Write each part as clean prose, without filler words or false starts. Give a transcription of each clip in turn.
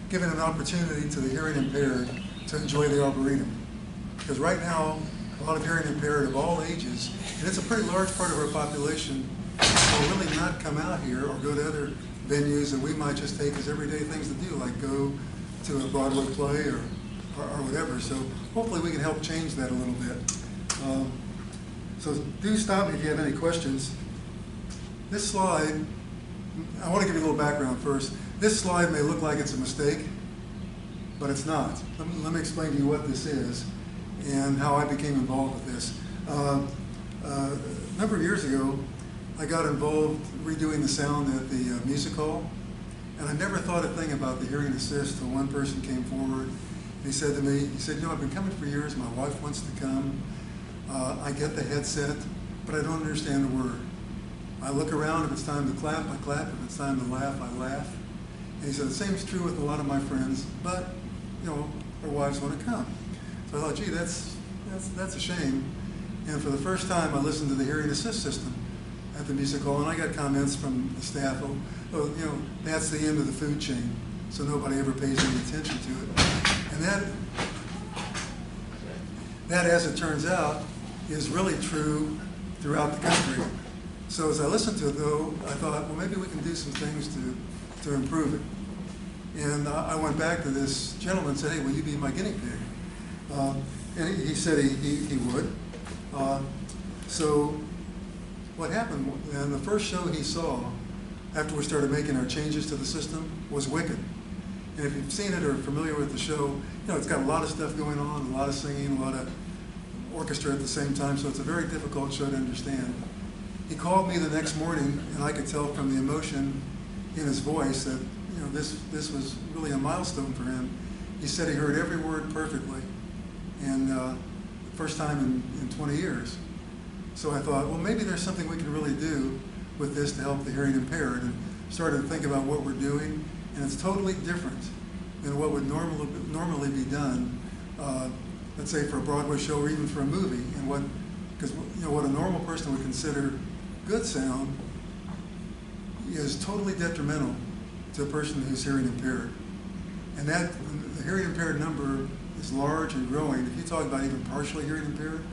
giving an opportunity to the hearing impaired to enjoy the Arboretum. Because right now, a lot of hearing impaired of all ages, and it's a pretty large part of our population, will really not come out here or go to other venues that we might just take as everyday things to do, like go to a Broadway play or whatever. So hopefully we can help change that a little bit. So do stop me if you have any questions. This slide, I want to give you a little background first. This slide may look like it's a mistake, but it's not. Let me explain to you what this is and how I became involved with this. A number of years ago, I got involved redoing the sound at the music hall, and I never thought a thing about the hearing assist until one person came forward. He said to me, you know, I've been coming for years, my wife wants to come. I get the headset, but I don't understand a word. I look around, if it's time to clap, I clap. If it's time to laugh, I laugh. And he said, the same is true with a lot of my friends, but, you know, our wives want to come. So I thought, gee, that's a shame. And for the first time, I listened to the hearing assist system at the music hall, and I got comments from the staff, oh, you know, that's the end of the food chain, so nobody ever pays any attention to it. And that, as it turns out, is really true throughout the country. So as I listened to it, though, I thought, well, maybe we can do some things to improve it. And I went back to this gentleman and said, hey, will you be my guinea pig? And he said he would. So what happened, and the first show he saw after we started making our changes to the system was Wicked. And if you've seen it or are familiar with the show, you know, it's got a lot of stuff going on, a lot of singing, a lot of orchestra at the same time, so it's a very difficult show to understand. He called me the next morning, and I could tell from the emotion in his voice that, you know, this was really a milestone for him. He said he heard every word perfectly, and first time in 20 years. So I thought, well, maybe there's something we can really do with this to help the hearing impaired, and started to think about what we're doing, and it's totally different than what would normally be done, let's say for a Broadway show or even for a movie, and because you know what a normal person would consider good sound is totally detrimental to a person who's hearing impaired. And that the hearing impaired number is large and growing. If you talk about even partially hearing impaired,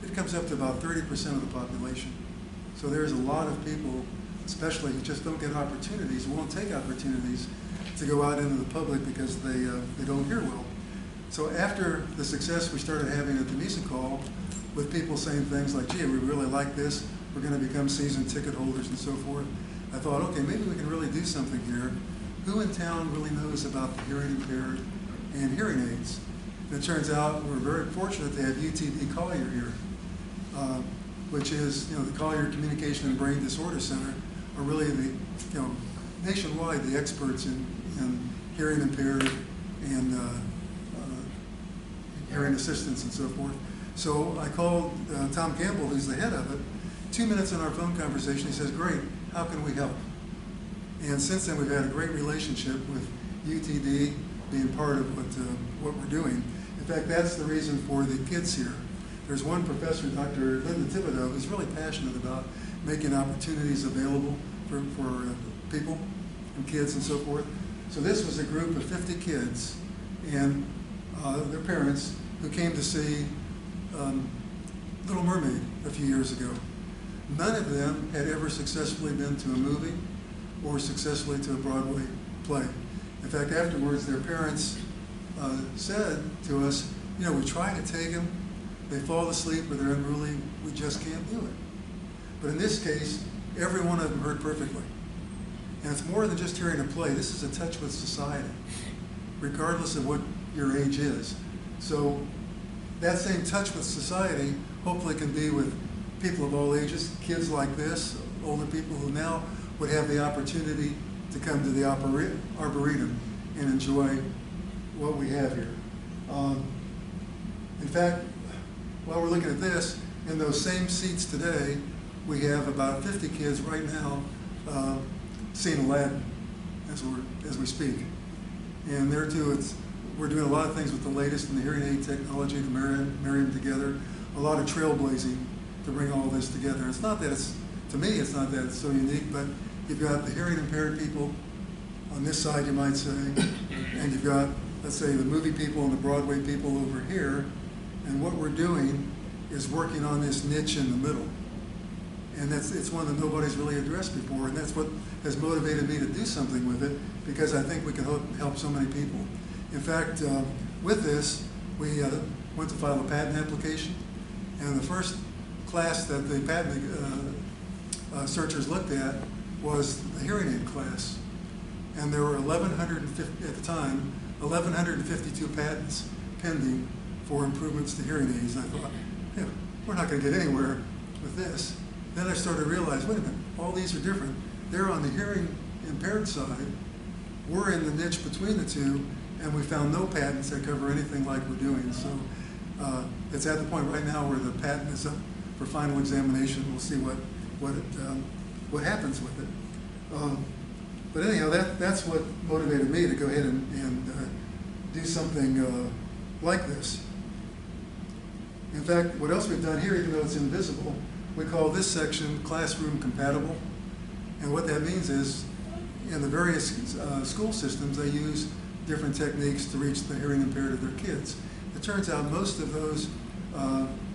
it comes up to about 30% of the population. So there's a lot of people, especially who just don't get opportunities, won't take opportunities to go out into the public because they don't hear well. So after the success we started having at the music hall, with people saying things like, gee, we really like this, we're going to become season ticket holders and so forth, I thought, okay, maybe we can really do something here. Who in town really knows about the hearing impaired and hearing aids? And it turns out we're very fortunate to have UTD Collier here, which is, you know, the Collier Communication and Brain Disorder Center are really the, you know, nationwide the experts in hearing impaired and hearing assistance and so forth. So I called Tom Campbell, who's the head of it. 2 minutes in our phone conversation, he says, great, how can we help? And since then, we've had a great relationship with UTD being part of what we're doing. In fact, that's the reason for the kids here. There's one professor, Dr. Linda Thibodeau, who's really passionate about making opportunities available for people and kids and so forth. So this was a group of 50 kids and their parents who came to see Little Mermaid a few years ago. None of them had ever successfully been to a movie or successfully to a Broadway play. In fact, afterwards, their parents said to us, you know, we try to take them, they fall asleep or they're unruly, we just can't do it. But in this case, every one of them heard perfectly. And it's more than just hearing a play, this is a touch with society, regardless of what your age is. So that same touch with society hopefully can be with people of all ages, kids like this, older people who now would have the opportunity to come to the Arboretum and enjoy what we have here. In fact, while we're looking at this, in those same seats today, we have about 50 kids right now seeing Aladdin as we speak. And there too, we're doing a lot of things with the latest in the hearing aid technology to marry them together, a lot of trailblazing to bring all this together. It's not that to me, it's not that it's so unique, but you've got the hearing impaired people on this side, you might say, and you've got, let's say, the movie people and the Broadway people over here, and what we're doing is working on this niche in the middle. And it's one that nobody's really addressed before, and that's what has motivated me to do something with it, because I think we can help so many people. In fact, with this, we went to file a patent application, and the first class that the patent searchers looked at was the hearing aid class. And there were 1,150, at the time, 1,152 patents pending for improvements to hearing aids. And I thought, yeah, we're not going to get anywhere with this. Then I started to realize, wait a minute, all these are different. They're on the hearing impaired side. We're in the niche between the two, and we found no patents that cover anything like we're doing. So it's at the point right now where the patent is up for final examination. We'll see what happens with it. But anyhow, that's what motivated me to go ahead and do something like this. In fact, what else we've done here, even though it's invisible, we call this section classroom compatible. And what that means is, in the various school systems, they use different techniques to reach the hearing impaired of their kids. It turns out most of those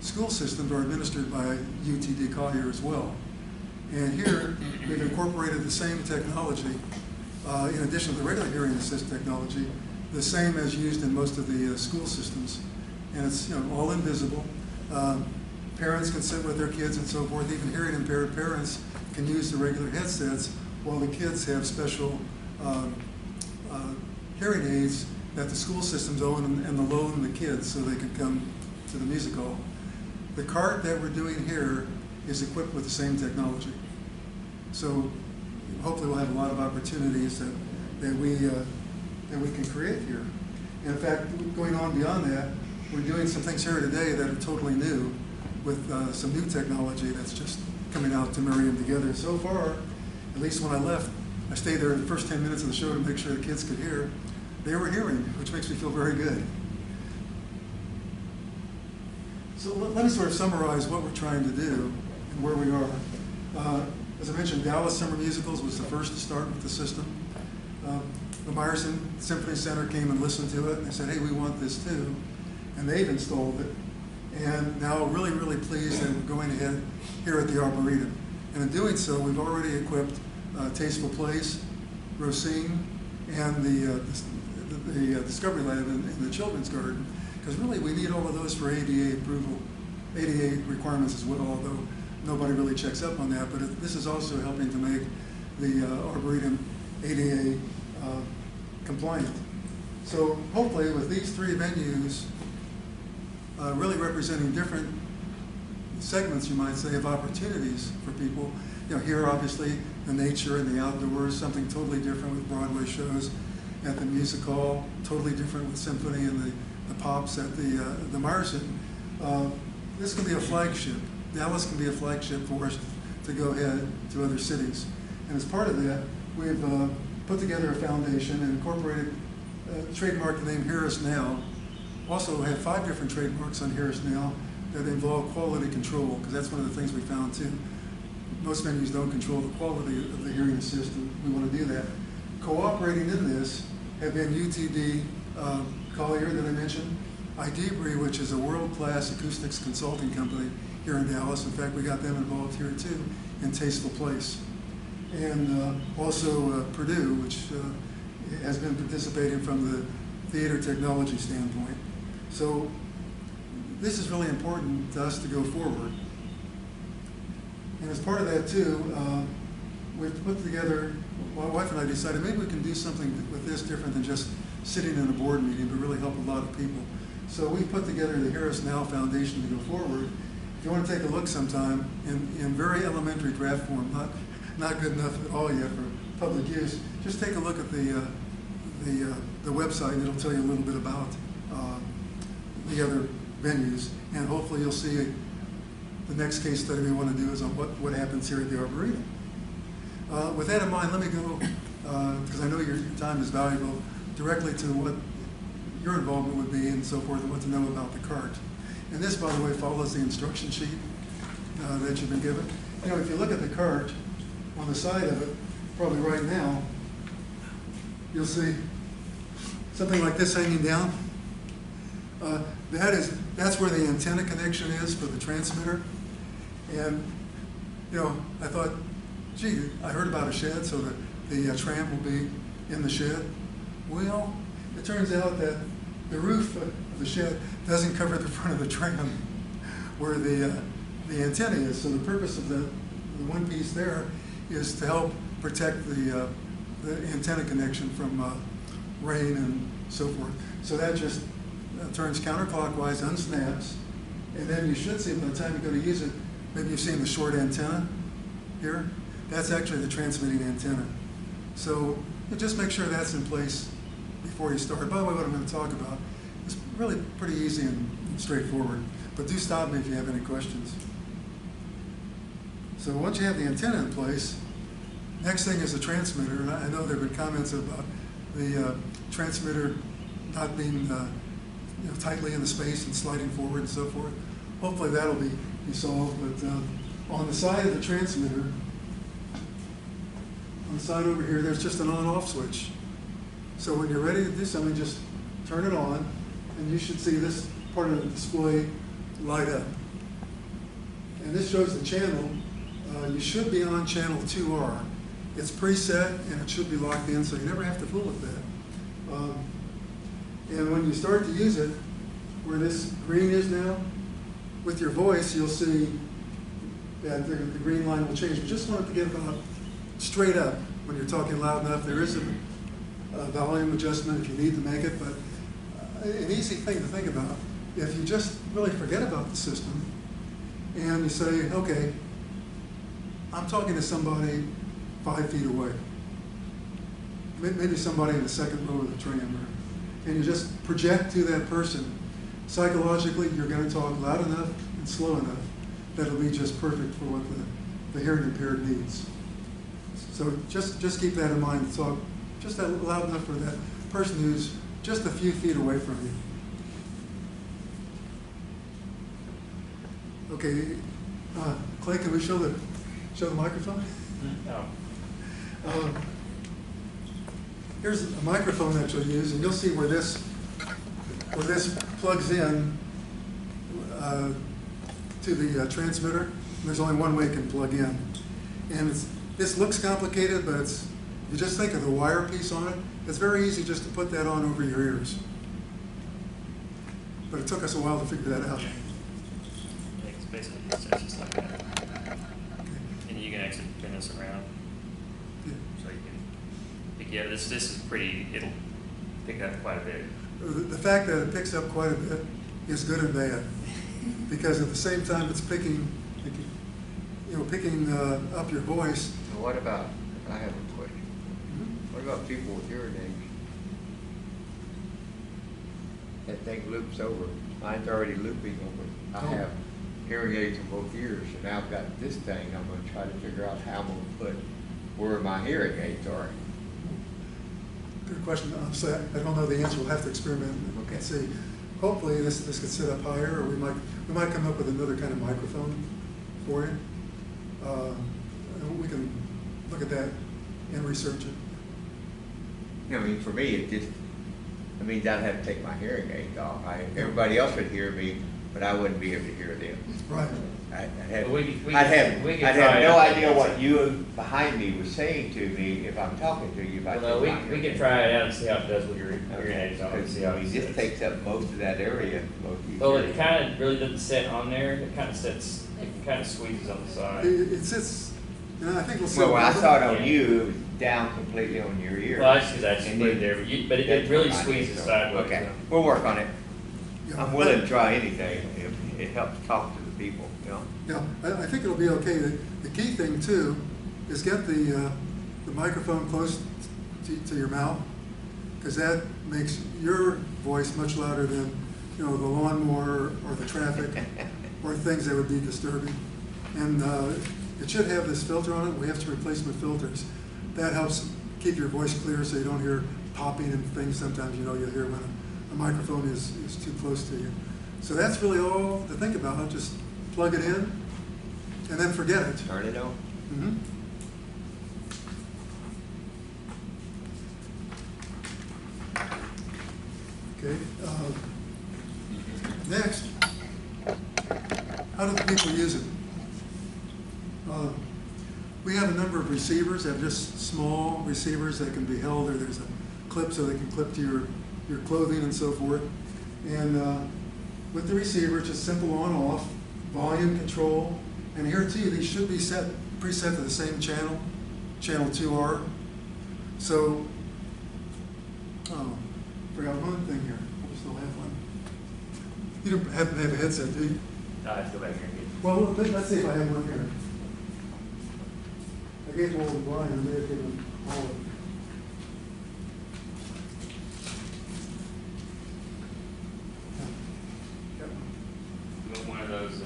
school systems are administered by UTD Collier as well. And here, we've incorporated the same technology, in addition to the regular hearing assist technology, the same as used in most of the school systems. And it's all invisible. Parents can sit with their kids and so forth. Even hearing impaired parents can use the regular headsets, while the kids have special hearing aids that the school systems own and loan the kids so they can come to the music hall. The cart that we're doing here is equipped with the same technology. So hopefully we'll have a lot of opportunities that we can create here. And in fact, going on beyond that, we're doing some things here today that are totally new, with some new technology that's just coming out to marry them together. So far, at least when I left, I stayed there in the first 10 minutes of the show to make sure the kids could hear. They were hearing, which makes me feel very good. So let me sort of summarize what we're trying to do and where we are. As I mentioned, Dallas Summer Musicals was the first to start with the system. The Meyerson Symphony Center came and listened to it, and they said, hey, we want this too. And they've installed it. And now really, really pleased that we're going ahead here at the Arboretum. And in doing so, we've already equipped Tasteful Place, Racine, and the Discovery Lab in the Children's Garden. Because really, we need all of those for ADA approval, ADA requirements as well, although nobody really checks up on that. But this is also helping to make the Arboretum ADA compliant. So hopefully, with these three venues, really representing different segments, you might say, of opportunities for people. Here obviously the nature and the outdoors, something totally different with Broadway shows at the Music Hall, totally different with symphony and the pops at the Meyerson. This can be a flagship. Dallas can be a flagship for us to go ahead to other cities. And as part of that, we've put together a foundation and incorporated, trademarked the name Hear Us Now. Also have 5 different trademarks on Hear Us Now that involve quality control, because that's one of the things we found too. Most venues don't control the quality of the hearing assist, and we want to do that. Cooperating in this have been UTD Collier that I mentioned, iDebris, which is a world-class acoustics consulting company here in Dallas. In fact, we got them involved here too in Tasteful Place. And also Purdue, which has been participating from the theater technology standpoint. So this is really important to us to go forward. And as part of that too, we've put together, my wife and I decided maybe we can do something with this different than just sitting in a board meeting, but really help a lot of people. So we put together the Hear Us Now Foundation to go forward. If you want to take a look sometime, in very elementary draft form, not good enough at all yet for public use, just take a look at the website, and it'll tell you a little bit about the other venues, and hopefully you'll see the next case study we want to do is on what happens here at the Arboretum. With that in mind, let me go, because I know your time is valuable, directly to what your involvement would be and so forth, and what to know about the cart. And this, by the way, follows the instruction sheet that you've been given. If you look at the cart, on the side of it, probably right now, you'll see something like this hanging down. That's where the antenna connection is for the transmitter. And I thought, gee, I heard about a shed, so that the tram will be in the shed. Well, it turns out that the roof of the shed doesn't cover the front of the tram where the antenna is. So the purpose of the one piece there is to help protect the antenna connection from rain and so forth. So that just turns counterclockwise, unsnaps, and then you should see by the time you go to use it, maybe you've seen the short antenna here. That's actually the transmitting antenna. So just make sure that's in place before you start. By the way, what I'm going to talk about is really pretty easy and straightforward, but do stop me if you have any questions. So once you have the antenna in place, next thing is the transmitter. And I know there have been comments about the transmitter not being tightly in the space and sliding forward and so forth. Hopefully that'll be solved. But on the side of the transmitter, on the side over here, there's just an on-off switch. So when you're ready to do something, just turn it on, and you should see this part of the display light up. And this shows the channel. You should be on channel 2R. It's preset, and it should be locked in, so you never have to fool with that. And when you start to use it, where this green is now, with your voice, you'll see that the green line will change. You just want it to get about straight up when you're talking loud enough. There is a volume adjustment if you need to make it, but an easy thing to think about. If you just really forget about the system and you say, okay, I'm talking to somebody 5 feet away, maybe somebody in the second row of the tram, and you just project to that person. Psychologically, you're going to talk loud enough and slow enough that it'll be just perfect for what the hearing impaired needs. So just keep that in mind. Talk just loud enough for that person who's just a few feet away from you. Okay, Clay, can we show the microphone? No. Here's a microphone that you'll use, and you'll see where this plugs in to the transmitter. There's only one way it can plug in, and this looks complicated, but if you just think of the wire piece on it, it's very easy just to put that on over your ears. But it took us a while to figure that out. Yeah, it's basically just like that. Okay. And you can actually spin this around. Yeah. So you can, yeah, this is pretty, it'll pick up quite a bit. The fact that it picks up quite a bit is good and bad, because at the same time it's picking up your voice. So what about, I have a question. Mm-hmm. What about people with hearing aids? That thing loops over. Mine's already looping over. I have hearing aids in both ears, and now I've got this thing. I'm going to try to figure out how I'm going to put where my hearing aids are. Good question. So I don't know the answer. We'll have to experiment and see. Hopefully this could sit up higher, or we might come up with another kind of microphone for you. We can look at that and research it. I mean, for me, it just, I mean, I'd have to take my hearing aids off. Everybody else would hear me, but I wouldn't be able to hear them. Right. I'd have try no it. idea what you behind me was saying to me if I'm talking to you. Well, no, we can try it out and see how it does with your hearing aids on. See how I mean, this takes up most of that area. Well, it kind of really doesn't sit on there. It kind of sits. It kind of squeezes on the side. It sits. I think we'll see. Well, when I saw it on you, it was down completely on your ear. Well, that's because I just put it there, but it really squeezes sideways. Okay, we'll work on it. Yeah. I'm willing to try anything if it helps talk to the people, you know? Yeah, I think it'll be okay. The key thing too is get the microphone close to your mouth, because that makes your voice much louder than the lawnmower or the traffic or things that would be disturbing. And it should have this filter on it. We have some replacement filters. That helps keep your voice clear so you don't hear popping and things. Sometimes you'll hear when a microphone is too close to you. So that's really all to think about. Just plug it in and then forget it. Turn it on. Mm-hmm. Okay. Next, how do the people use it? We have a number of receivers that are just small receivers that can be held, or there's a clip so they can clip to your clothing and so forth. And with the receiver, it's just simple on-off, volume control. And here too, these should be preset to the same channel, channel 2R. So, forgot one thing here. We still have one. You don't happen to have a headset, do you? No, I have to go back here and get it. Well, let's see if I have one here. I gave one to Brian, I may have given him all of it. You want one of those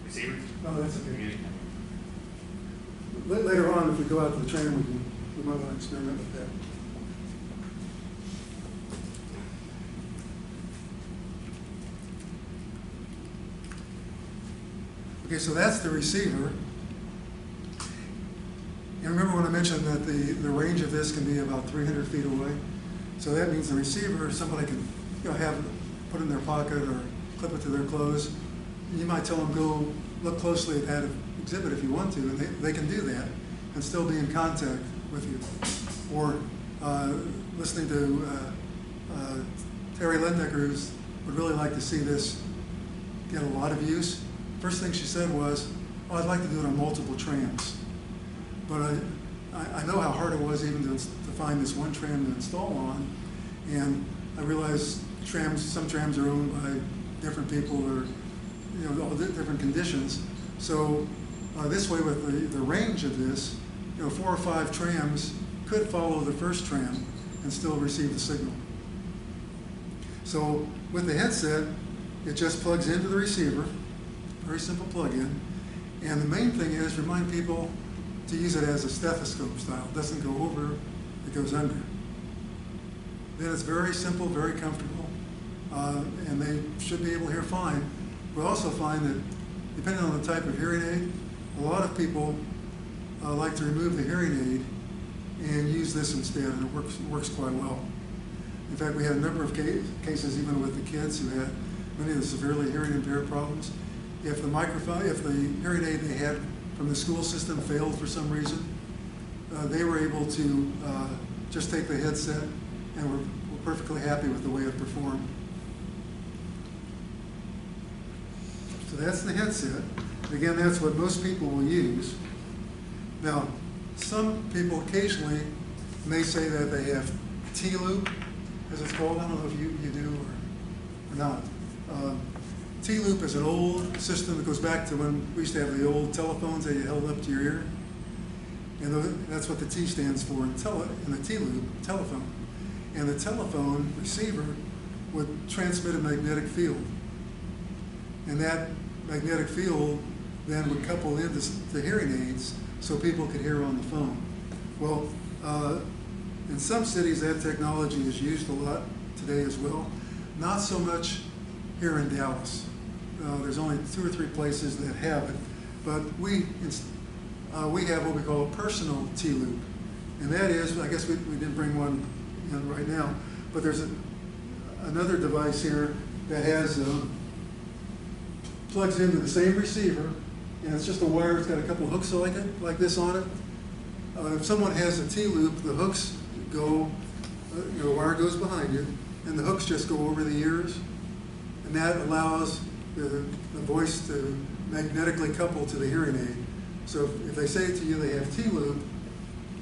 receivers? No, that's okay. Maybe. Later on, if we go out to the Tram, we might want to experiment with that. Okay, so that's the receiver. And remember when I mentioned that the range of this can be about 300 feet away? So that means the receiver, somebody can have it put in their pocket or clip it to their clothes. You might tell them, go look closely at that exhibit if you want to, and they can do that and still be in contact with you. Or listening to Terry Lindecker, who would really like to see this get a lot of use. First thing she said was, oh, I'd like to do it on multiple trams. But I know how hard it was even to find this one tram to install on. And I realized some trams are owned by different people or all different conditions. So this way with the range of this, 4 or 5 trams could follow the first tram and still receive the signal. So with the headset, it just plugs into the receiver. Very simple plug-in. And the main thing is remind people to use it as a stethoscope style. It doesn't go over, it goes under. Then it's very simple, very comfortable, and they should be able to hear fine. We also find that depending on the type of hearing aid, a lot of people like to remove the hearing aid and use this instead, and it works quite well. In fact, we had a number of cases even with the kids who had many of the severely hearing impaired problems. If the hearing aid they had from the school system failed for some reason, they were able to just take the headset and were perfectly happy with the way it performed. So that's the headset. Again, that's what most people will use. Now, some people occasionally may say that they have T-loop, as it's called. I don't know if you do or not. T-loop is an old system that goes back to when we used to have the old telephones that you held up to your ear. And that's what the T stands for in the T-loop, telephone. And the telephone receiver would transmit a magnetic field. And that magnetic field then would couple into the hearing aids so people could hear on the phone. Well, in some cities that technology is used a lot today as well. Not so much here in Dallas. There's only 2 or 3 places that have it, but we have what we call a personal T-loop, and that is, I guess we didn't bring one in right now, but there's another device here that has plugs into the same receiver, and it's just a wire. It's got a couple hooks like this on it. If someone has a T-loop, the hooks go, the wire goes behind you, and the hooks just go over the ears. And that allows the voice to magnetically couple to the hearing aid. So if they say to you they have T-loop,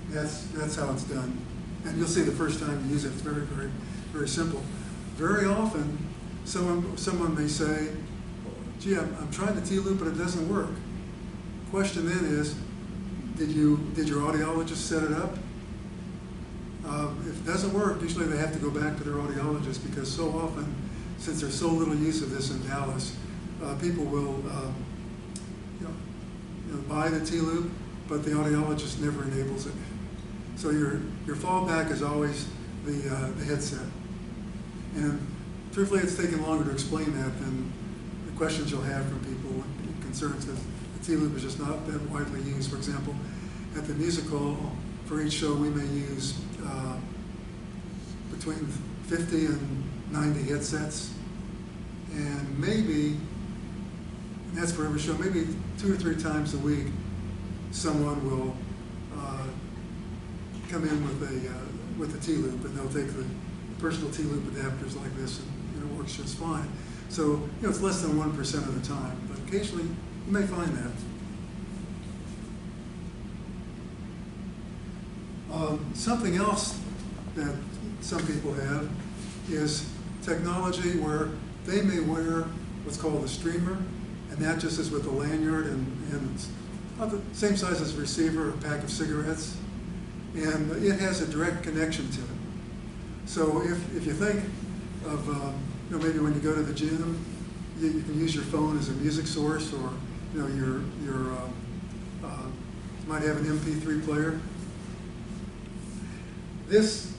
that's how it's done. And you'll see the first time you use it, it's very, very, very simple. Very often, someone may say, gee, I'm trying the T-loop, but it doesn't work. Question then is, did your audiologist set it up? If it doesn't work, usually they have to go back to their audiologist, because so often, since there's so little use of this in Dallas, people will buy the T-loop, but the audiologist never enables it. So your fallback is always the headset. And truthfully, it's taken longer to explain that than the questions you'll have from people and concerns, because the T-loop is just not that widely used. For example, at the music hall, for each show we may use between 50 and 90 headsets. And maybe, and that's for every show, maybe 2 or 3 times a week, someone will come in with a T-loop, and they'll take the personal T-loop adapters like this, and it works just fine. So, it's less than 1% of the time, but occasionally you may find that. Something else that some people have is technology where they may wear what's called a streamer, and that just is with a lanyard and it's about the same size as a receiver, a pack of cigarettes, and it has a direct connection to it. So if you think of, maybe when you go to the gym, you can use your phone as a music source, or you might have an MP3 player. This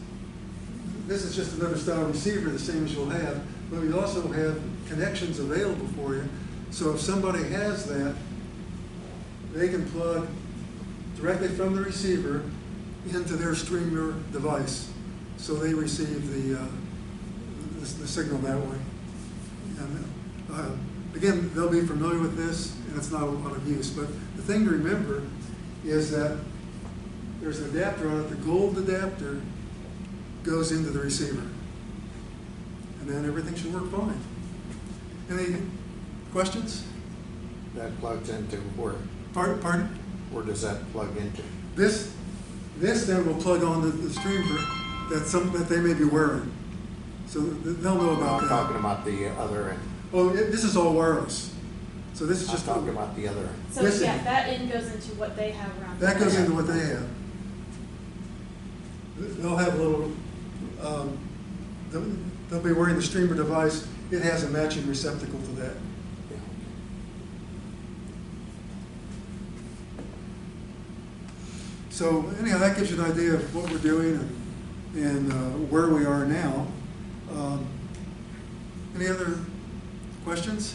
is just another style receiver, the same as you'll have, but we also have connections available for you. So if somebody has that, they can plug directly from the receiver into their streamer device, so they receive the signal that way. And again, they'll be familiar with this, and it's not a lot of use. But the thing to remember is that there's an adapter on it. The gold adapter goes into the receiver, and then everything should work fine. Any questions? That plugs into where? Pardon? Where does that plug into? This then will plug on the streamer that they may be wearing, so they'll know about I'm that. talking about the other end. Oh, this is all wireless. So this is I'm just talking about the other end. So Listen. yeah, that end goes into what they have around. that their goes neck. into what they have. They'll have a little. They'll be wearing the streamer device. It has a matching receptacle to that. Yeah. So anyhow, that gives you an idea of what we're doing and where we are now. Any other questions?